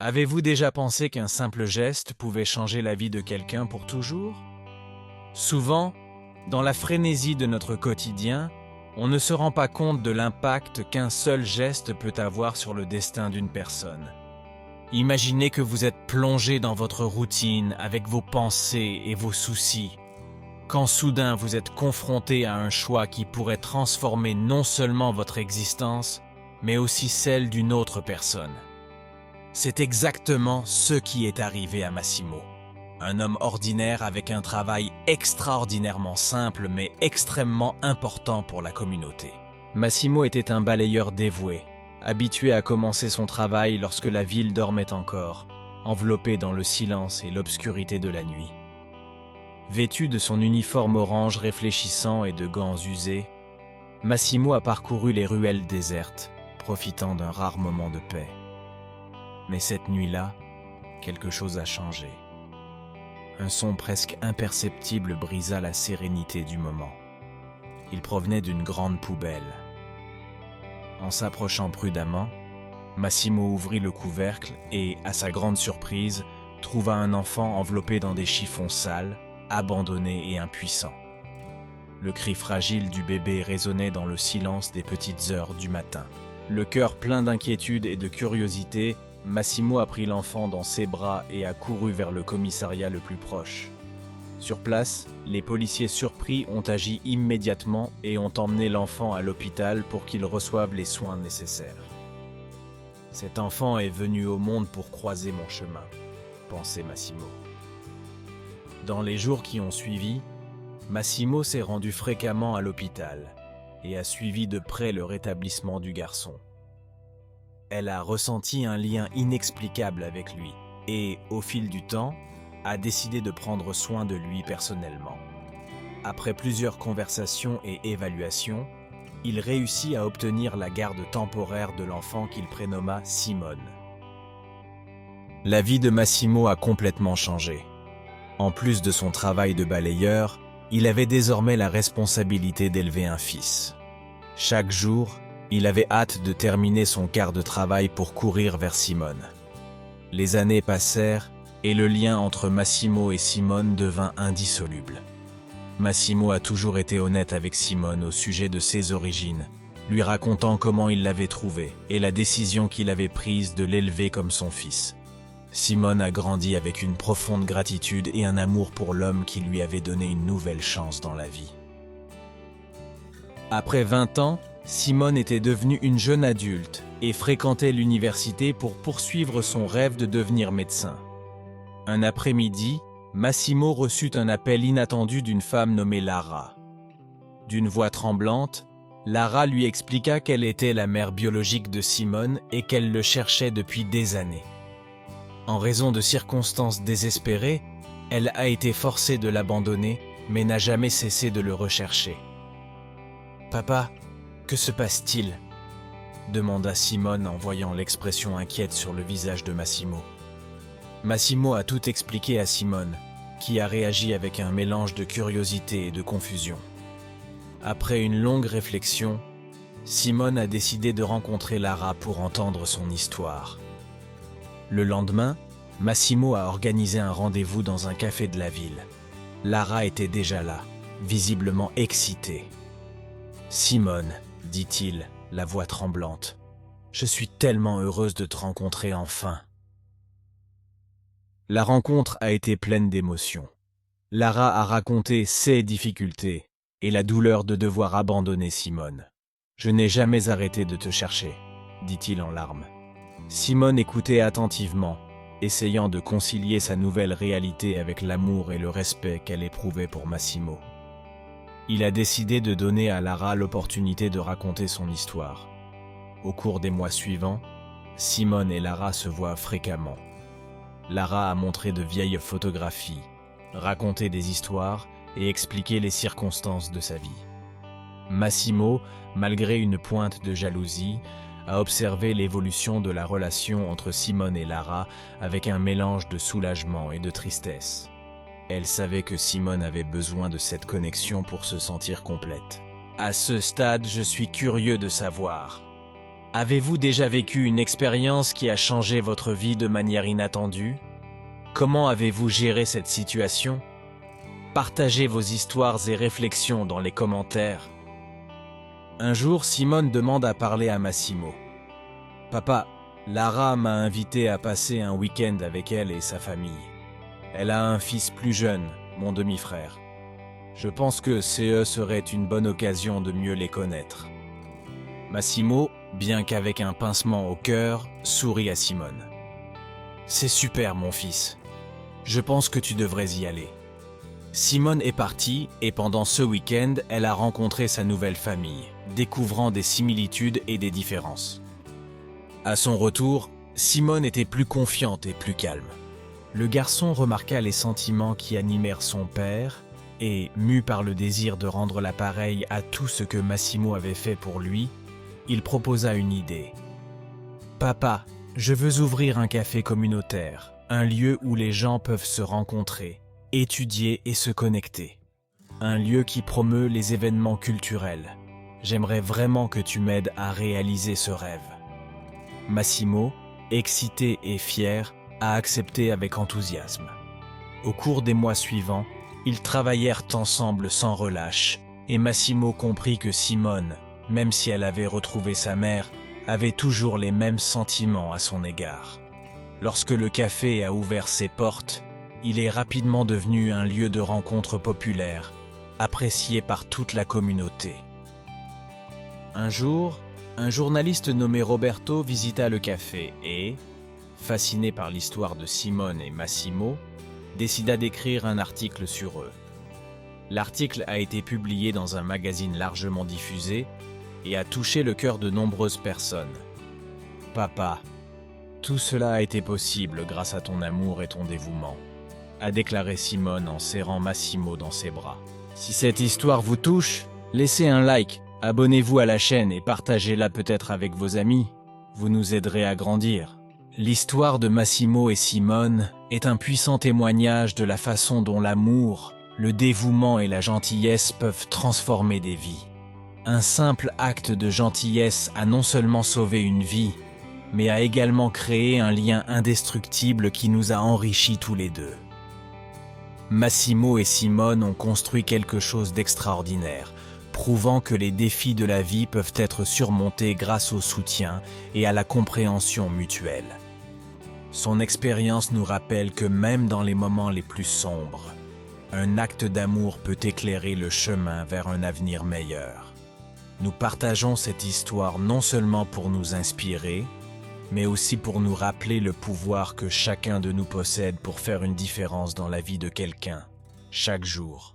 Avez-vous déjà pensé qu'un simple geste pouvait changer la vie de quelqu'un pour toujours? Souvent, dans la frénésie de notre quotidien, on ne se rend pas compte de l'impact qu'un seul geste peut avoir sur le destin d'une personne. Imaginez que vous êtes plongé dans votre routine avec vos pensées et vos soucis, quand soudain vous êtes confronté à un choix qui pourrait transformer non seulement votre existence, mais aussi celle d'une autre personne. C'est exactement ce qui est arrivé à Massimo. Un homme ordinaire avec un travail extraordinairement simple mais extrêmement important pour la communauté. Massimo était un balayeur dévoué, habitué à commencer son travail lorsque la ville dormait encore, enveloppé dans le silence et l'obscurité de la nuit. Vêtu de son uniforme orange réfléchissant et de gants usés, Massimo a parcouru les ruelles désertes, profitant d'un rare moment de paix. Mais cette nuit-là, quelque chose a changé. Un son presque imperceptible brisa la sérénité du moment. Il provenait d'une grande poubelle. En s'approchant prudemment, Massimo ouvrit le couvercle et, à sa grande surprise, trouva un enfant enveloppé dans des chiffons sales, abandonné et impuissant. Le cri fragile du bébé résonnait dans le silence des petites heures du matin. Le cœur plein d'inquiétude et de curiosité, Massimo a pris l'enfant dans ses bras et a couru vers le commissariat le plus proche. Sur place, les policiers surpris ont agi immédiatement et ont emmené l'enfant à l'hôpital pour qu'il reçoive les soins nécessaires. Cet enfant est venu au monde pour croiser mon chemin, pensait Massimo. Dans les jours qui ont suivi, Massimo s'est rendu fréquemment à l'hôpital et a suivi de près le rétablissement du garçon. Elle a ressenti un lien inexplicable avec lui et, au fil du temps, a décidé de prendre soin de lui personnellement. Après plusieurs conversations et évaluations, il réussit à obtenir la garde temporaire de l'enfant qu'il prénomma Simone. La vie de Massimo a complètement changé. En plus de son travail de balayeur, il avait désormais la responsabilité d'élever un fils. Chaque jour, il avait hâte de terminer son quart de travail pour courir vers Simone. Les années passèrent et le lien entre Massimo et Simone devint indissoluble. Massimo a toujours été honnête avec Simone au sujet de ses origines, lui racontant comment il l'avait trouvé et la décision qu'il avait prise de l'élever comme son fils. Simone a grandi avec une profonde gratitude et un amour pour l'homme qui lui avait donné une nouvelle chance dans la vie. Après 20 ans, Simone était devenue une jeune adulte et fréquentait l'université pour poursuivre son rêve de devenir médecin. Un après-midi, Massimo reçut un appel inattendu d'une femme nommée Lara. D'une voix tremblante, Lara lui expliqua qu'elle était la mère biologique de Simone et qu'elle le cherchait depuis des années. En raison de circonstances désespérées, elle a été forcée de l'abandonner, mais n'a jamais cessé de le rechercher. « Papa, que se passe-t-il » demanda Simone en voyant l'expression inquiète sur le visage de Massimo. Massimo a tout expliqué à Simone, qui a réagi avec un mélange de curiosité et de confusion. Après une longue réflexion, Simone a décidé de rencontrer Lara pour entendre son histoire. Le lendemain, Massimo a organisé un rendez-vous dans un café de la ville. Lara était déjà là, visiblement excitée. « Simone, dit-il, la voix tremblante, je suis tellement heureuse de te rencontrer enfin. » La rencontre a été pleine d'émotions. Lara a raconté ses difficultés et la douleur de devoir abandonner Simone. « Je n'ai jamais arrêté de te chercher, » dit-il en larmes. Simone écoutait attentivement, essayant de concilier sa nouvelle réalité avec l'amour et le respect qu'elle éprouvait pour Massimo. Il a décidé de donner à Lara l'opportunité de raconter son histoire. Au cours des mois suivants, Simone et Lara se voient fréquemment. Lara a montré de vieilles photographies, raconté des histoires et expliqué les circonstances de sa vie. Massimo, malgré une pointe de jalousie, a observé l'évolution de la relation entre Simone et Lara avec un mélange de soulagement et de tristesse. Elle savait que Simone avait besoin de cette connexion pour se sentir complète. « À ce stade, je suis curieux de savoir. Avez-vous déjà vécu une expérience qui a changé votre vie de manière inattendue? Comment avez-vous géré cette situation? Partagez vos histoires et réflexions dans les commentaires. Un jour, Simone demande à parler à Massimo. « Papa, Lara m'a invité à passer un week-end avec elle et sa famille. Elle a un fils plus jeune, mon demi-frère. Je pense que ce serait une bonne occasion de mieux les connaître. » Massimo, bien qu'avec un pincement au cœur, sourit à Simone. « C'est super, mon fils. Je pense que tu devrais y aller. » Simone est partie et pendant ce week-end, elle a rencontré sa nouvelle famille, découvrant des similitudes et des différences. À son retour, Simone était plus confiante et plus calme. Le garçon remarqua les sentiments qui animèrent son père et, mu par le désir de rendre l'appareil à tout ce que Massimo avait fait pour lui, il proposa une idée. « Papa, je veux ouvrir un café communautaire, un lieu où les gens peuvent se rencontrer, étudier et se connecter. Un lieu qui promeut les événements culturels. J'aimerais vraiment que tu m'aides à réaliser ce rêve. » Massimo, excité et fier, a accepté avec enthousiasme. Au cours des mois suivants, ils travaillèrent ensemble sans relâche, et Massimo comprit que Simone, même si elle avait retrouvé sa mère, avait toujours les mêmes sentiments à son égard. Lorsque le café a ouvert ses portes, il est rapidement devenu un lieu de rencontre populaire, apprécié par toute la communauté. Un jour, un journaliste nommé Roberto visita le café et, fasciné par l'histoire de Simone et Massimo, décida d'écrire un article sur eux. L'article a été publié dans un magazine largement diffusé et a touché le cœur de nombreuses personnes. « Papa, tout cela a été possible grâce à ton amour et ton dévouement », a déclaré Simone en serrant Massimo dans ses bras. Si cette histoire vous touche, laissez un like, abonnez-vous à la chaîne et partagez-la peut-être avec vos amis. Vous nous aiderez à grandir. L'histoire de Massimo et Simone est un puissant témoignage de la façon dont l'amour, le dévouement et la gentillesse peuvent transformer des vies. Un simple acte de gentillesse a non seulement sauvé une vie, mais a également créé un lien indestructible qui nous a enrichis tous les deux. Massimo et Simone ont construit quelque chose d'extraordinaire, prouvant que les défis de la vie peuvent être surmontés grâce au soutien et à la compréhension mutuelle. Son expérience nous rappelle que même dans les moments les plus sombres, un acte d'amour peut éclairer le chemin vers un avenir meilleur. Nous partageons cette histoire non seulement pour nous inspirer, mais aussi pour nous rappeler le pouvoir que chacun de nous possède pour faire une différence dans la vie de quelqu'un, chaque jour.